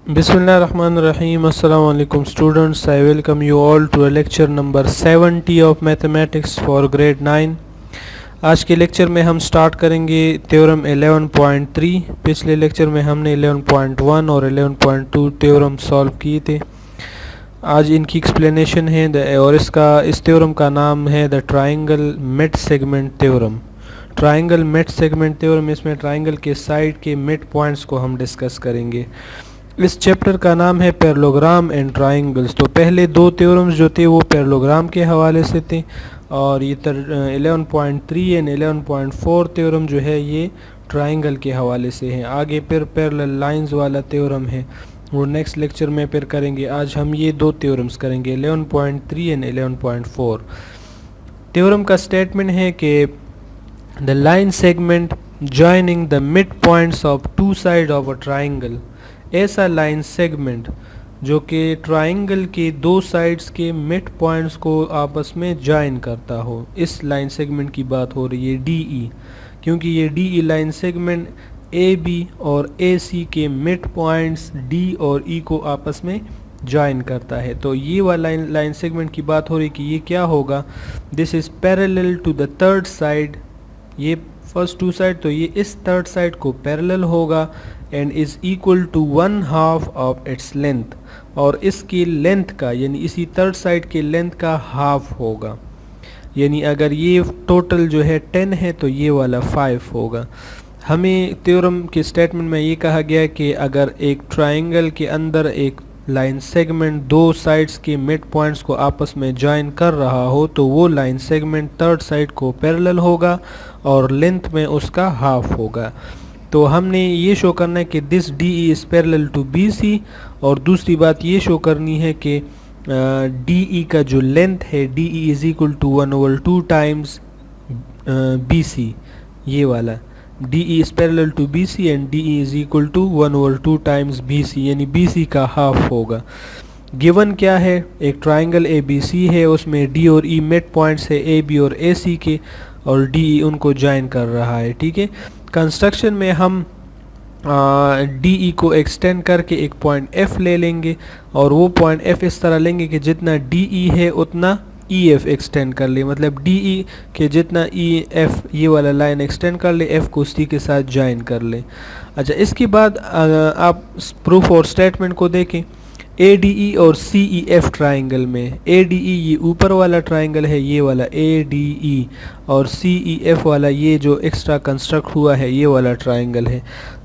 Bismillahirrahmanirrahim. Assalamu alaikum students. I welcome you all to a lecture number 70 of mathematics for grade 9. आज के lecture में हम start करेंगे theorem 11.3. पिछले lecture में हमने 11.1 और 11.2 थ्योरम सॉल्व किए थे. आज इनकी एक्सप्लेनेशन है और इस थ्योरम का नाम है the triangle mid segment theorem. Triangle mid segment theorem, इसमें ट्राइंगल के साइड के मिड पॉइंट्स को हम डिस्कस करेंगे. इस चैप्टर का नाम है पैरेललोग्राम एंड ट्राइंगल्स. तो पहले दो थ्योरम्स जो थे वो पैरेललोग्राम के हवाले से थे और ये 11.3 एंड 11.4 थ्योरम जो है ये ट्राइंगल के हवाले से हैं. आगे फिर पैरेलल लाइंस वाला थ्योरम है वो नेक्स्ट लेक्चर में फिर करेंगे. आज हम ये दो थ्योरम्स करेंगे 11.3 एंड 11.4. थ्योरम का स्टेटमेंट है कि the line segment joining the mid points of two side of a triangle. ऐसा लाइन सेगमेंट जो कि ट्राइंगल के दो साइड्स के मिड पॉइंट्स को आपस में ज्वाइन करता हो, इस लाइन सेगमेंट की बात हो रही है DE. क्योंकि ये DE लाइन सेगमेंट AB और AC के मिड पॉइंट्स D और E को आपस में ज्वाइन करता है. तो ये वाला लाइन सेगमेंट की बात हो रही है कि ये क्या होगा. This is parallel to the third side. ये फर्स्ट टू साइड, तो ये इस थर्ड साइड को पैरेलल होगा and is equal to 1/2 of its length. और इसकी लेंथ का यानी इसी थर्ड साइड के लेंथ का हाफ होगा. यानी अगर ये टोटल जो है 10 है तो ये वाला 5 होगा. हमें थ्योरम के स्टेटमेंट में ये कहा गया है कि अगर एक ट्राइंगल के अंदर एक लाइन सेगमेंट दो साइड्स के मिड पॉइंट्स को आपस में ज्वाइन कर रहा हो तो वो लाइन सेगमेंट थर्ड साइड को पैरेलल होगा और लेंथ में उसका हाफ होगा. तो हमने ये शो करना है कि this DE is parallel to BC. और दूसरी बात ये शो करनी है कि DE का जो लेंथ है DE is equal to 1/2 times BC. ये वाला DE is parallel to BC and DE is equal to 1/2 times BC यानी BC का हाफ होगा. गिवन क्या है, एक ट्राइंगल ABC है, उसमें D और E मिड पॉइंट्स है AB और AC के और DE उनको ज्वाइन कर रहा है. ठीक है. कंस्ट्रक्शन में हम DE को एक्सटेंड करके एक पॉइंट F ले लेंगे और वो पॉइंट F इस तरह लेंगे कि जितना DE है उतना EF एक्सटेंड कर ले. मतलब DE के जितना EF ये वाला लाइन एक्सटेंड कर ले, F को उसी के साथ ज्वाइन कर ले. अच्छा, इसके बाद आप प्रूफ और स्टेटमेंट को देखें. ADE और CEF ट्राइंगल में ADE ये ऊपर वाला ट्राइंगल है, ये वाला ADE, और CEF वाला ये जो एक्स्ट्रा कंस्ट्रक्ट हुआ है ये वाला ट्राइंगल है.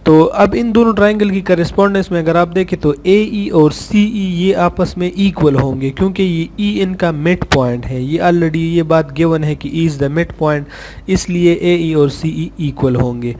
तो अब इन दोनों ट्राइंगल की करस्पॉन्डेंस में अगर आप देखें तो AE और CE ये आपस में इक्वल होंगे क्योंकि ये E इनका मिड पॉइंट है. ये ऑलरेडी ये बात गिवन है कि E is the mid point, इसलिए AE और CE इक्वल होंगे.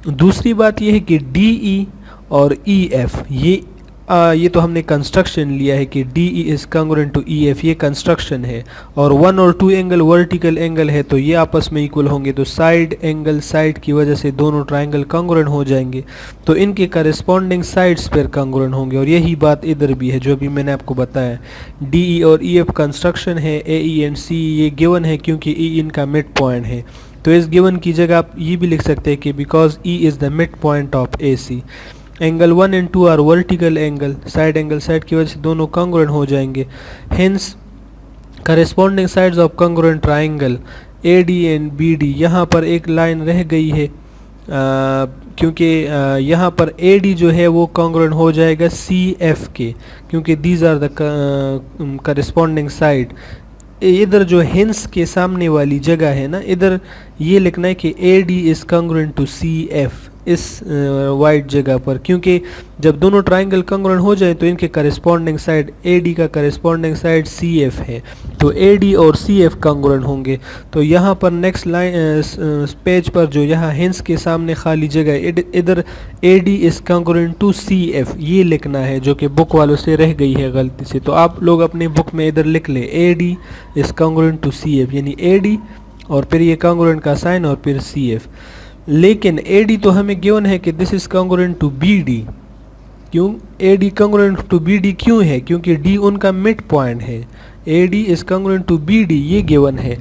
दूसरी बात ये है कि DE और EF ये तो हमने कंस्ट्रक्शन लिया है कि DE is congruent to EF, ये कंस्ट्रक्शन है. और 1 और 2 एंगल वर्टिकल एंगल है तो ये आपस में इक्वल होंगे. तो साइड एंगल साइड की वजह से दोनों ट्राइंगल कॉन्ग्रुएंट हो जाएंगे तो इनके करस्पॉन्डिंग साइड्स पर कॉन्ग्रुएंट होंगे. और यही बात इधर भी है जो अभी मैंने आपको बताया. DE और EF कंस्ट्रक्शन है, AE एंड CE ये गिवन है क्योंकि E इनका मिड पॉइंट है. तो इस गिवन की जगह आप ये भी लिख सकते हैं कि because E is the mid point of AC. Angle 1 and 2 are vertical angle side की वजह से दोनों कॉन्ग्रुएंट हो जाएंगे. Hence corresponding sides of congruent triangle AD and BD. यहाँ पर एक लाइन रह गई है क्योंकि यहाँ पर AD जो है वो कॉन्ग्रुएंट हो जाएगा CF के क्योंकि these are the corresponding side. इधर जो हेंस के सामने वाली जगह है ना, इधर ये लिखना है कि AD is congruent to CF इस वाइट जगह पर, क्योंकि जब दोनों ट्राइंगल कॉन्ग्रुएंट हो जाए तो इनके करस्पॉन्डिंग साइड AD का करस्पॉन्डिंग साइड CF है तो AD और CF कॉन्ग्रुएंट होंगे. तो यहाँ पर नेक्स्ट लाइन पेज पर जो यहाँ हेंस के सामने खाली जगह इधर AD is congruent to CF ये लिखना है जो कि बुक वालों से रह गई है गलती से. तो आप लोग अपने बुक में इधर लिख लें AD is congruent to CF यानी AD और फिर ये कॉन्ग्रुएंट का साइन और फिर CF. लेकिन AD तो हमें गिवन है कि this is congruent to BD. क्यों AD कॉन्ग्रुएंट टू BD क्यों है? क्योंकि D उनका मिड पॉइंट है. AD is congruent to BD ये गिवन है.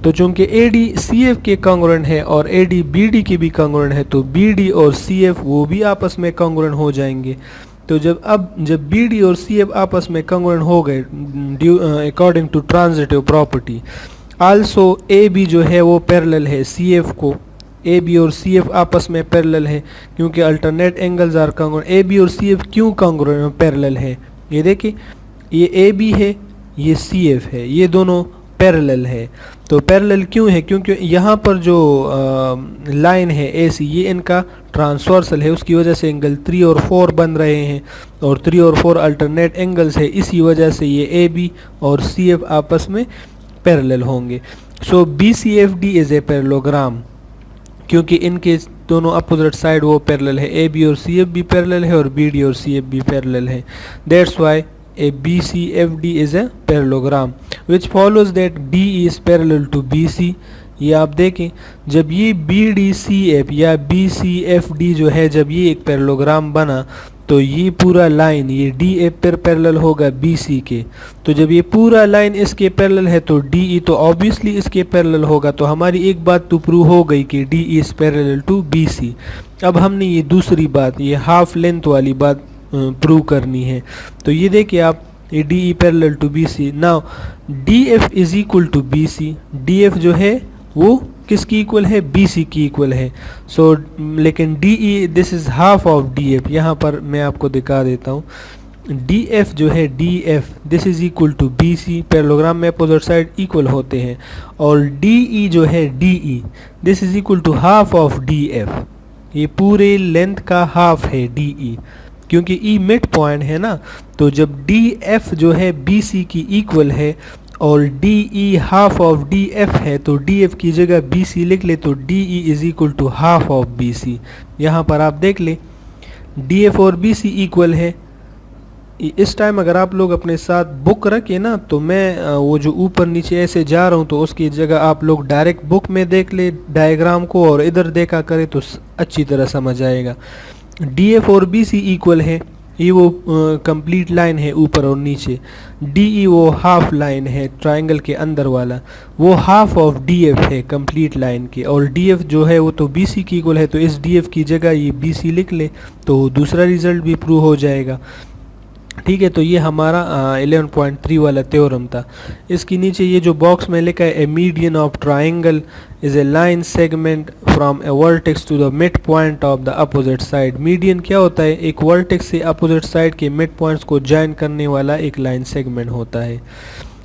तो चूँकि AD CF के कॉन्ग्रुएंट है और AD BD के भी कॉन्ग्रुएंट है तो BD और CF वो भी आपस में कॉन्ग्रुएंट हो जाएंगे. तो जब बी डी और सी एफ आपस में कंग्रुएंट हो गए according to transitive property, also A B जो है वो पैरेलल है सी एफ को, ए बी और सी एफ आपस में पैरेलल है क्योंकि alternate angles are congruent. A B और सी एफ क्यों कंग्रुएंट पैरेलल है, ये देखिए ये ए बी है, ये सी एफ है, ये दोनों पैरेलल है। तो पैरेलल क्यों है, क्योंकि यहाँ पर जो लाइन है ए सी, ये इनका ट्रांसवर्सल है, उसकी वजह से एंगल 3 और 4 बन रहे हैं, और 3 और 4 अल्टरनेट एंगल्स है, इसी वजह से ये ए बी और सी एफ आपस में पैरेलल होंगे। So B C F D is a parallelogram, क्योंकि इनके दोनों अपोजिट साइड वो पैरेलल है, ए बी और सी एफ भी पैरेलल है और बी डी और सी एफ भी पैरेलल है। That's why a BCFD is a parallelogram which follows that D is parallel to BC। ये आप देखें जब ये BDCF या BCFD जो है जब ये एक पैरेललोग्राम बना तो ये पूरा लाइन ये DF पर पैरेलल होगा BC के, तो जब ये पूरा लाइन इसके पैरेलल है तो DE तो ऑब्वियसली इसके पैरेलल होगा। तो हमारी एक बात तो प्रूव हो गई कि D is parallel to BC। अब हमने ये दूसरी बात ये हाफ लेंथ वाली बात प्रूव करनी है। तो ये देखिए आप ये D E parallel to B C. Now D F is equal to B C, D F जो है वो किसकी इक्वल है, बी सी की इक्वल है। सो लेकिन D E this is half of D F, यहाँ पर मैं आपको दिखा देता हूँ। डी एफ जो है D F this is equal to B C, parallelogram में अपोजिट साइड इक्वल होते हैं, और डी ई जो है D E this is equal to half of D F, ये पूरे लेंथ का हाफ है डी ई, क्योंकि ई मिड पॉइंट है ना। तो जब डी एफ जो है बी सी की इक्वल है और D E half of D F है तो डी एफ की जगह बी सी लिख ले तो D E is equal to half of B C. यहाँ पर आप देख ले डी एफ और बी सी इक्वल है। इस टाइम अगर आप लोग अपने साथ बुक रखे ना तो मैं वो जो ऊपर नीचे ऐसे जा रहा हूँ तो उसकी जगह आप लोग डायरेक्ट बुक में देख ले डायग्राम को और इधर देखा करें तो अच्छी तरह समझ आएगा। डी एफ और बी सी इक्वल है, ये वो कंप्लीट लाइन है ऊपर और नीचे, डी ई वो हाफ लाइन है ट्राइंगल के अंदर वाला, वो हाफ ऑफ डी एफ है कंप्लीट लाइन के, और डी एफ जो है वो तो बी सी की इक्वल है, तो इस डी एफ की जगह ये बी सी लिख ले तो दूसरा रिजल्ट भी प्रूव हो जाएगा। ठीक है, तो ये हमारा 11.3 वाला थ्योरम था। इसके नीचे ये जो बॉक्स में लिखा है a median of triangle is a line segment from a vertex to the mid point of the opposite side. Median क्या होता है, एक वर्टेक्स से अपोजिट साइड के मिड पॉइंट्स को ज्वाइन करने वाला एक लाइन सेगमेंट होता है।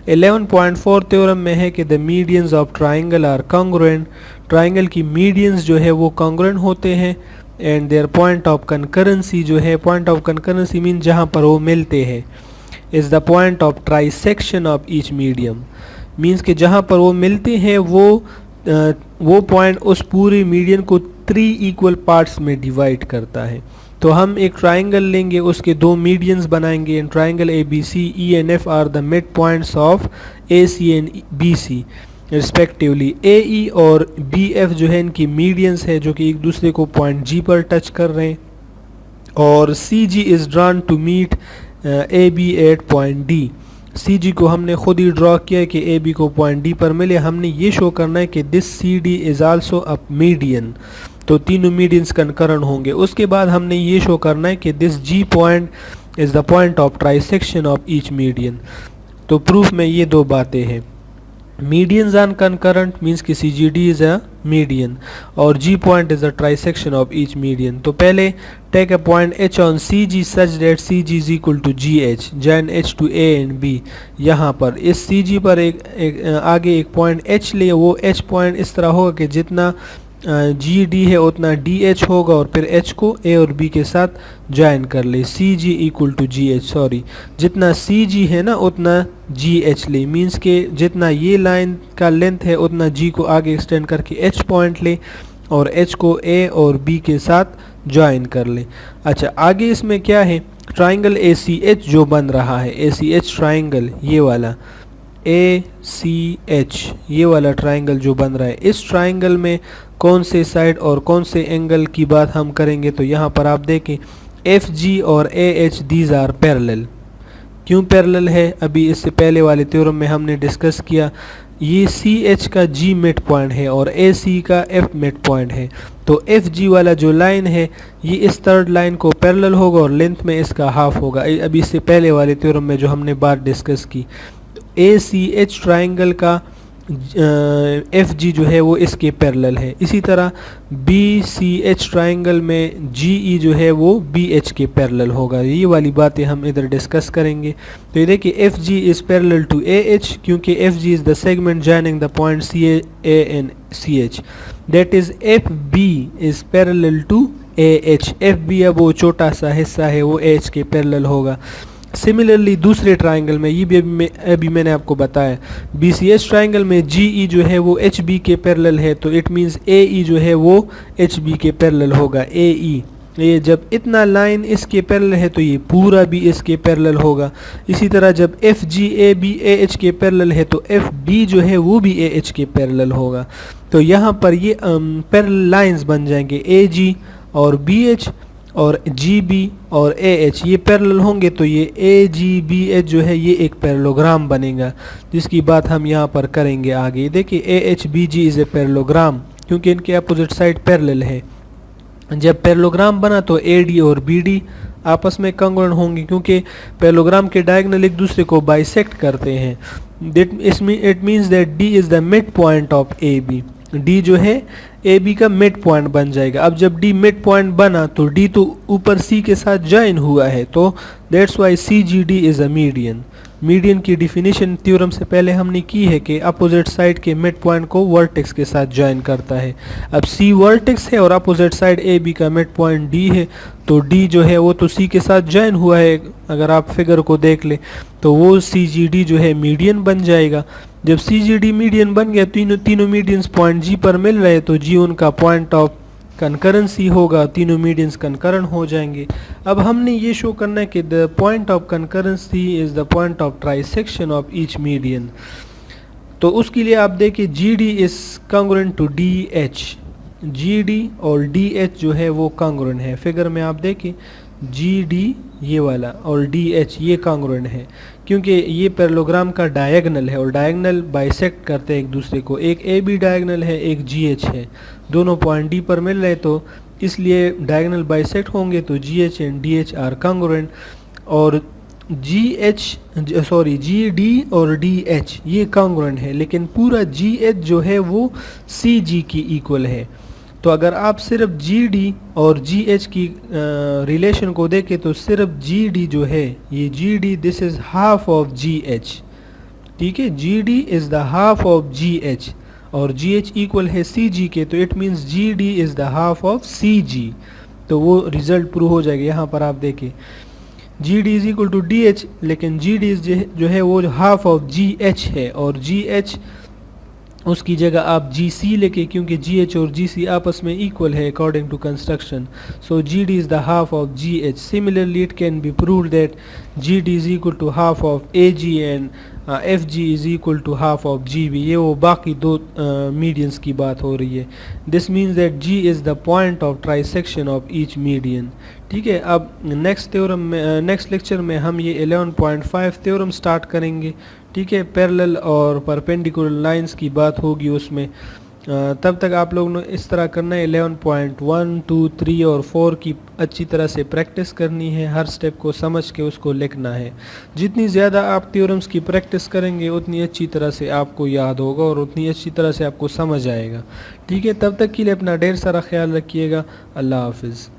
11.4 थ्योरम में है कि the medians of triangle are congruent, triangle की मीडियंस जो है वो कॉन्ग्रुएंट होते हैं, and their point of concurrency जो है, पॉइंट ऑफ कंकरेंसी मीन जहाँ पर वो मिलते हैं, is the point of trisection of each medium, means कि जहाँ पर वो मिलते हैं वो पॉइंट उस पूरे मीडियन को 3 इक्वल पार्ट्स में डिवाइड करता है। तो हम एक ट्राइंगल लेंगे, उसके 2 मीडियंस बनाएंगे, and triangle A B C E and F are the mid points of A C and B C respectively. A E और बी एफ जो है इनकी मीडियंस है जो कि एक दूसरे को पॉइंट जी पर टच कर रहे हैं, और C G is drawn to meet A B at point D. C G को हमने खुद ही ड्रॉ किया है कि ए बी को पॉइंट डी पर मिले। हमने ये शो करना है कि this C D is also a median, तो तीनों मीडियंस कंकरेंट होंगे। उसके बाद हमने ये शो करना है कि this G point is the point of trisection of each median. तो प्रूफ में ये 2 बातें हैं, medians are concurrent means कि CGD is a median और G point is the trisection of each median। तो पहले take a point H on CG such that CG is equal to GH, join H to A and B। यहाँ पर इस CG पर आगे एक point H ले, वो H पॉइंट इस तरह होगा कि जितना जी डी है उतना डी एच होगा, और फिर एच को ए और बी के साथ ज्वाइन कर ले, C G equal to G H, sorry जितना सी जी है ना उतना जी एच ले, मीन्स के जितना ये लाइन का लेंथ है उतना जी को आगे एक्सटेंड करके एच पॉइंट ले और एच को ए और बी के साथ ज्वाइन कर ले। अच्छा, आगे इसमें क्या है, ट्राइंगल ए सी एच जो बन रहा है, ए सी एच ट्राइंगल ये वाला ए सी एच ये वाला ट्राइंगल जो बन रहा है, इस ट्राइंगल में कौन से साइड और कौन से एंगल की बात हम करेंगे। तो यहाँ पर आप देखें एफ जी और A H these are parallel. क्यों पैरेलल है, अभी इससे पहले वाले थ्योरम में हमने डिस्कस किया। ये सी एच का जी मिड पॉइंट है और ए सी का एफ मिड पॉइंट है, तो एफ जी वाला जो लाइन है ये इस थर्ड लाइन को पैरेलल होगा और लेंथ में इसका हाफ होगा। अभी इससे पहले वाले थ्योरम में जो हमने बात डिस्कस की, ACH ट्राइंगल का FG जो है वो इसके पैरेलल है। इसी तरह BCH ट्राइंगल में GE जो है वो BH के पैरेलल होगा। ये वाली बातें हम इधर डिस्कस करेंगे। तो ये देखिए FG is parallel to AH, क्योंकि FG is the segment joining the point CA and CH, that is FB is parallel to AH। FB अब वो छोटा सा हिस्सा है वो AH के पैरेलल होगा। सिमिलरली दूसरे ट्राइंगल में, ये भी अभी मैंने आपको बताया, BCH ट्राइंगल में GE जो है वो HB के पैरेलल है, तो इट मीन्स AE जो है वो HB के पैरेलल होगा। AE, ये जब इतना लाइन इसके पैरेलल है तो ये पूरा भी इसके पैरेलल होगा। इसी तरह जब FG AH के पैरेलल है तो FB जो है वो भी AH के पैरेलल होगा। तो यहाँ पर ये पैरेलल लाइंस बन जाएंगे, AG और BH और GB और AH ये पैरेलल होंगे, तो ये AGBH जो है ये एक पैरेललोग्राम बनेगा, जिसकी बात हम यहाँ पर करेंगे आगे। देखिए AHBG इज़ ए पैरेललोग्राम, क्योंकि इनके अपोजिट साइड पैरेलल है। जब पैरेललोग्राम बना तो AD और BD आपस में कंग्रुएंट होंगे, क्योंकि पैरेललोग्राम के डायगोनल एक दूसरे को बाइसेक्ट करते हैं। It means that D is the mid point of AB। D जो है AB का मिड पॉइंट बन जाएगा। अब जब D मिड पॉइंट बना तो D तो ऊपर C के साथ ज्वाइन हुआ है, तो that's why CGD is a median. Median की डिफिनीशन थ्योरम से पहले हमने की है कि अपोजिट साइड के मिड पॉइंट को वर्टेक्स के साथ ज्वाइन करता है। अब C वर्टेक्स है और अपोजिट साइड AB का मिड पॉइंट D है, तो D जो है वो तो C के साथ ज्वाइन हुआ है। अगर आप फिगर को देख ले तो वो CGD जो है मीडियन बन जाएगा। जब CGD मीडियन बन गया, तीनों मीडियंस पॉइंट G पर मिल रहे, तो G उनका पॉइंट ऑफ कंकरेंसी होगा, तीनों मीडियंस कंकरेंट हो जाएंगे। अब हमने ये शो करना है कि the point of concurrency is the point of trisection of each median. तो उसके लिए आप देखिए GD is congruent to DH, GD और DH जो है वो कांग्रुएंट है। फिगर में आप देखिए GD ये वाला और DH ये कांग्रुएंट है, क्योंकि ये पैरेललोग्राम का डायगोनल है और डायगोनल बाइसेक्ट करते हैं एक दूसरे को। एक AB डायगोनल है, एक GH है, दोनों पॉइंट D पर मिल रहे, तो इसलिए डायगोनल बाइसेक्ट होंगे, तो GH and DH are congruent. और GD और DH ये कांग्रुएंट है, लेकिन पूरा GH जो है वो CG की इक्वल है। तो अगर आप सिर्फ GD और GH की रिलेशन को देखें तो सिर्फ GD जो है ये GD this is half of GH, ठीक है। GD is the half of GH और GH इक्वल है CG के, तो it means GD is the half of CG। तो वो रिजल्ट प्रूव हो जाएगा। यहाँ पर आप देखें GD is equal to DH, लेकिन GD जो है वो हाफ ऑफ GH है और GH उसकी जगह आप GC लेके, क्योंकि GH और GC आपस में इक्वल है according to construction, so GD is the half of GH। Similarly it can be proved that GD is equal to half of AG and FG is equal to half of GB। ये वो बाकी दो medians की बात हो रही है। This means that G is the point of trisection of each median, ठीक है। अब नेक्स्ट लेक्चर में हम ये 11.5 थ्योरम स्टार्ट करेंगे, ठीक है। पैरेलल और परपेंडिकुलर लाइंस की बात होगी उसमें। तब तक आप लोगों ने इस तरह करना है, 11.1, 2, 3 और 4 की अच्छी तरह से प्रैक्टिस करनी है, हर स्टेप को समझ के उसको लिखना है। जितनी ज़्यादा आप थ्योरम्स की प्रैक्टिस करेंगे उतनी अच्छी तरह से आपको याद होगा और उतनी अच्छी तरह से आपको समझ आएगा, ठीक है। तब तक के लिए अपना ढेर सारा ख्याल रखिएगा। अल्लाह हाफिज़।